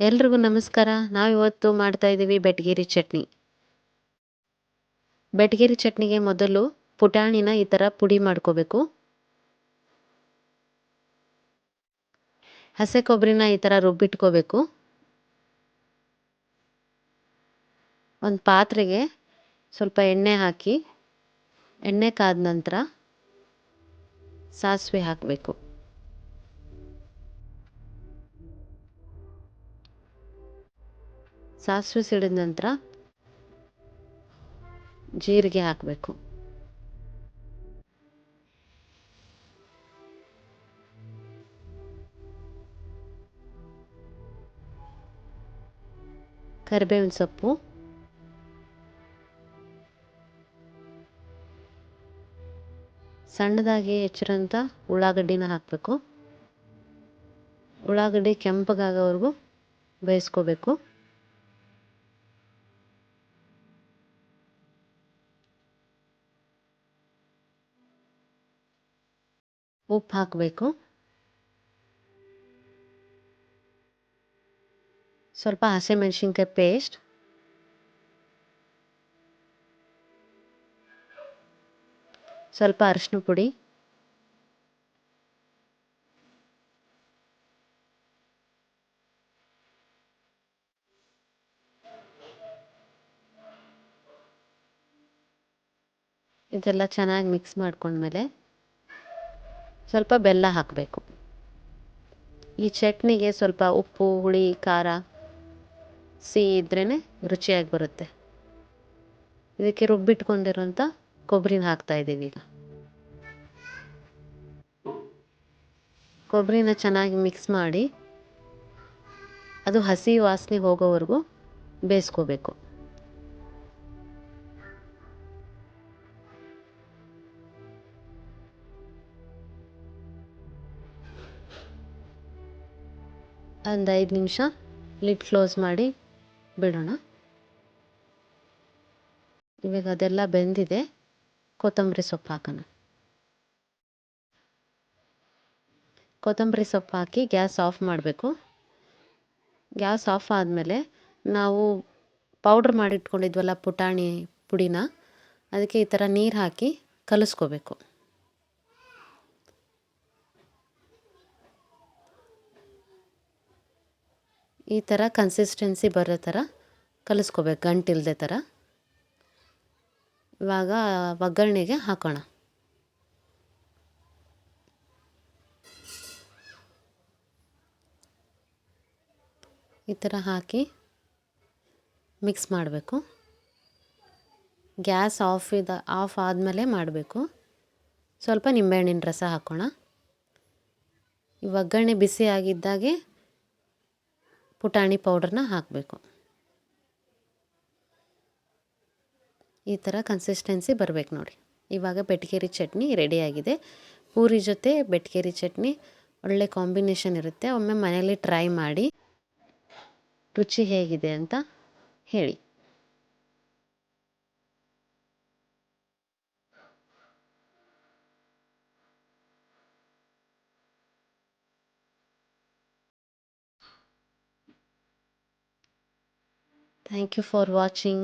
ಎಲ್ರಿಗೂ ನಮಸ್ಕಾರ. ನಾವಿವತ್ತು ಮಾಡ್ತಾ ಇದ್ದೀವಿ ಬೆಟಗೇರಿ ಚಟ್ನಿ. ಬೆಟಗೇರಿ ಚಟ್ನಿಗೆ ಮೊದಲು ಪುಟಾಣಿನ ಈ ಥರ ಪುಡಿ ಮಾಡ್ಕೋಬೇಕು. ಹಸಿ ಕೊಬ್ಬರಿನ ಈ ಥರ ರುಬ್ಬಿಟ್ಕೋಬೇಕು. ಒಂದು ಪಾತ್ರೆಗೆ ಸ್ವಲ್ಪ ಎಣ್ಣೆ ಹಾಕಿ, ಎಣ್ಣೆ ಕಾದ ನಂತರ ಸಾಸಿವೆ ಹಾಕಬೇಕು. ಸಾಸಿವೆ ಸಿಡಿದ ನಂತರ ಜೀರಿಗೆ ಹಾಕಬೇಕು. ಕರಿಬೇವಿನ ಸೊಪ್ಪು, ಸಣ್ಣದಾಗಿ ಹೆಚ್ಚಿರೋಂಥ ಉಳ್ಳಾಗಡ್ಡಿನ ಹಾಕಬೇಕು. ಉಳ್ಳಾಗಡ್ಡಿ ಕೆಂಪಗಾಗೋವರೆಗೂ ಬೇಯಿಸ್ಕೋಬೇಕು. ಉಪ್ಪು ಹಾಕಬೇಕು. ಸ್ವಲ್ಪ ಹಸಿಮೆಣಸಿನ್ಕಾಯಿ ಪೇಸ್ಟ್, ಸ್ವಲ್ಪ ಅರಿಶಿನ ಪುಡಿ, ಇದೆಲ್ಲ ಚೆನ್ನಾಗಿ ಮಿಕ್ಸ್ ಮಾಡ್ಕೊಂಡ್ಮೇಲೆ ಸ್ವಲ್ಪ ಬೆಲ್ಲ ಹಾಕಬೇಕು. ಈ ಚಟ್ನಿಗೆ ಸ್ವಲ್ಪ ಉಪ್ಪು, ಹುಳಿ, ಖಾರ, ಸಿಹಿ ಇದ್ರೇ ರುಚಿಯಾಗಿ ಬರುತ್ತೆ. ಇದಕ್ಕೆ ರುಬ್ಬಿಟ್ಕೊಂಡಿರೋಂಥ ಕೊಬ್ಬರಿನ ಹಾಕ್ತಾ ಇದ್ದೀವಿ. ಈಗ ಕೊಬ್ಬರಿನ ಚೆನ್ನಾಗಿ ಮಿಕ್ಸ್ ಮಾಡಿ ಅದು ಹಸಿ ವಾಸನೆ ಹೋಗೋವರೆಗೂ ಬೇಯಿಸ್ಕೋಬೇಕು. ಒಂದು 5 ನಿಮಿಷ ಲಿಡ್ ಕ್ಲೋಸ್ ಮಾಡಿ ಬಿಡೋಣ. ಇವಾಗ ಅದೆಲ್ಲ ಬೆಂದಿದೆ. ಕೊತ್ತಂಬರಿ ಸೊಪ್ಪು ಹಾಕೋಣ. ಕೊತ್ತಂಬರಿ ಸೊಪ್ಪು ಹಾಕಿ ಗ್ಯಾಸ್ ಆಫ್ ಮಾಡಬೇಕು. ಗ್ಯಾಸ್ ಆಫ್ ಆದಮೇಲೆ ನಾವು ಪೌಡ್ರ್ ಮಾಡಿಟ್ಕೊಂಡಿದ್ವಲ್ಲ ಪುಟಾಣಿ ಪುಡಿನ, ಅದಕ್ಕೆ ಈ ಥರ ನೀರು ಹಾಕಿ ಕಲಿಸ್ಕೋಬೇಕು. ಈ ಥರ ಕನ್ಸಿಸ್ಟೆನ್ಸಿ ಬರೋ ಥರ ಕಲಿಸ್ಕೋಬೇಕು, ಗಂಟಿಲ್ಲದೆ ಥರ. ಇವಾಗ ಒಗ್ಗರಣೆಗೆ ಹಾಕೋಣ. ಈ ಥರ ಹಾಕಿ ಮಿಕ್ಸ್ ಮಾಡಬೇಕು. ಗ್ಯಾಸ್ ಆಫ್ ಆದಮೇಲೆ ಮಾಡಬೇಕು. ಸ್ವಲ್ಪ ನಿಂಬೆಹಣ್ಣಿನ ರಸ ಹಾಕೋಣ. ಈ ಒಗ್ಗರಣೆ ಬಿಸಿ ಆಗಿದ್ದಾಗೆ ಪುಟಾಣಿ ಪೌಡ್ರನ್ನ ಹಾಕಬೇಕು. ಈ ಥರ ಕನ್ಸಿಸ್ಟೆನ್ಸಿ ಬರಬೇಕು ನೋಡಿ. ಇವಾಗ ಬೆಟಗೇರಿ ಚಟ್ನಿ ರೆಡಿಯಾಗಿದೆ. ಪೂರಿ ಜೊತೆ ಬೆಟಗೇರಿ ಚಟ್ನಿ ಒಳ್ಳೆ ಕಾಂಬಿನೇಷನ್ ಇರುತ್ತೆ. ಒಮ್ಮೆ ಮನೇಲಿ ಟ್ರೈ ಮಾಡಿ ರುಚಿ ಹೇಗಿದೆ ಅಂತ ಹೇಳಿ. Thank you for watching.